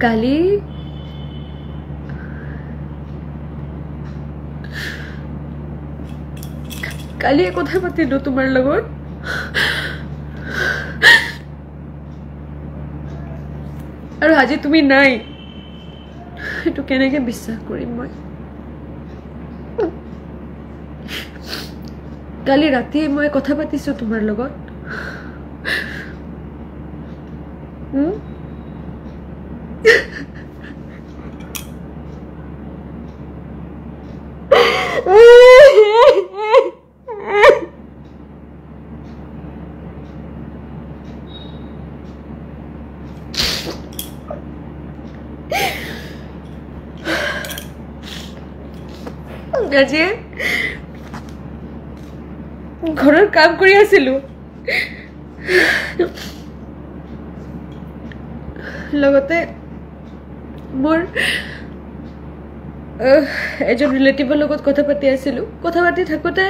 কালি কালি কথা পাতিলো তোমাৰ লগত আৰু আজি তুমি নাই এটো কেনেকে বিশ্বাস কৰিম মই কালি ৰাতি মই কথা পাতিছো তোমাৰ লগত আজি ঘৰৰ কাম কৰি আছিলো লগতে মোৰ এজন ৰিলেটিভৰ লগত কথা পাতি আছিলো কথা পাতি থাকোতে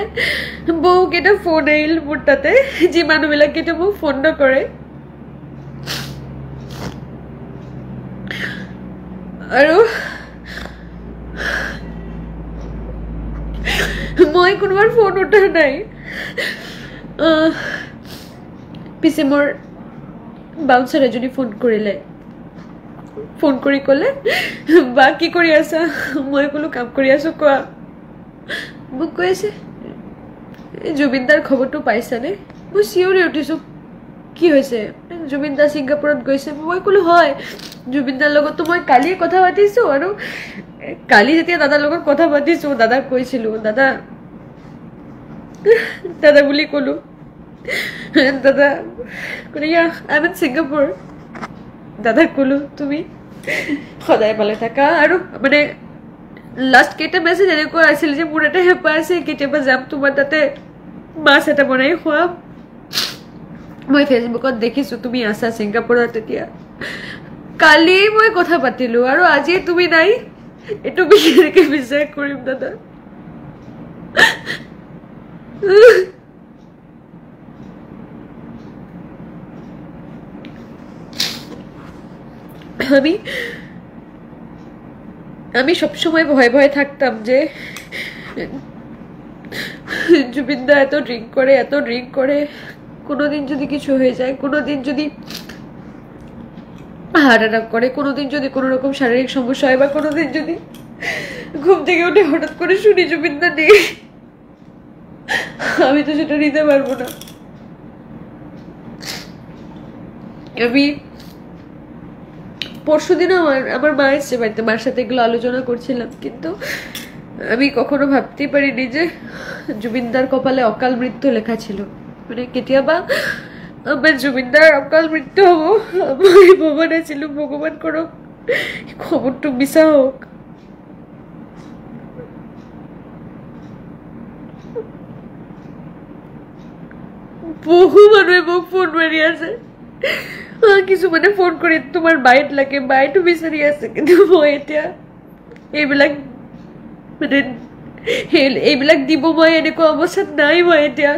বহুকেইটা ফোন আহিল মোৰ তাতে যি মানুহবিলাক কেতিয়া মোক ফোন নকৰে আৰু মই কোনোবাৰ ফোন উঠা নাই পিছে মোৰ বাউন্সাৰ এজনী ফোন কৰিলে ফোন কৰি ক'লে বা কি কৰি আছা মই ক'লো কাম কৰি আছো কোৱা মোক কৈ আছে জুবিনদাৰ খবৰটো পাইছানে মই চিঞৰি উঠিছো কি হৈছে জুবিনদা ছিংগাপুৰত গৈছে মই ক'লো হয় জুবিনদাৰ লগততো মই কালি কথা পাতিছো আৰু কালি যেতিয়া দাদাৰ লগত কথা পাতিছো দাদাক কৈছিলো দাদা দাদা বুলি ক'লো দাদা ক'লে আই এম ইন ছিংগাপুৰ দাদাক ক'লো তুমি সদায় ভালে থাকা আৰু মানে লাষ্ট কেইটা মেছেজ এনেকুৱা আছিল যে মোৰ এটা হেঁপাহ আছে কেতিয়াবা যাম তোমাৰ তাতে মাছ এটা বনাই খুৱাম মই ফেচবুকত দেখিছো তুমি আছা ছিংগাপুৰত তেতিয়া কালি মই কথা পাতিলো আৰু আজি তুমি নাই এইটো কেনেকৈ বিশ্বাস কৰিম দাদা আমি সবসময় ভয় ভয় থাকতাম যে জুবিনদা এত ড্রিঙ্ক করে কোনোদিন যদি কিছু হয়ে যায় কোনোদিন যদি হার্ট অ্যাটাক করে কোনোদিন যদি কোনো রকম শারীরিক সমস্যা হয় বা কোনোদিন যদি ঘুম থেকে উঠে হঠাৎ করে শুনি জুবিনদা নেই আমি তো সেটা নিতে পারবো না আমি পরশুদিন আমার মা এসছে বাড়িতে মার সাথে এগুলো আলোচনা করছিলাম কিন্তু আমি কখনো ভাবতেই পারিনি যে জুবিনদার কপালে অকাল মৃত্যু লেখা ছিল মানে কেতিয়াবা আমার জুবিনদার অকাল মৃত্যু হবো আমি ভগবান ছিল ভগবান করো খবরটা মিছা হোক বহু মানুহে মোক ফোন মাৰি আছে কিছুমানে ফোন কৰি তোমাৰ বাইট লাগে বাইটো বিচাৰি আছে কিন্তু মই এতিয়া এইবিলাক মানে এইবিলাক দিব মই এনেকুৱা অৱস্থাত নাই মই এতিয়া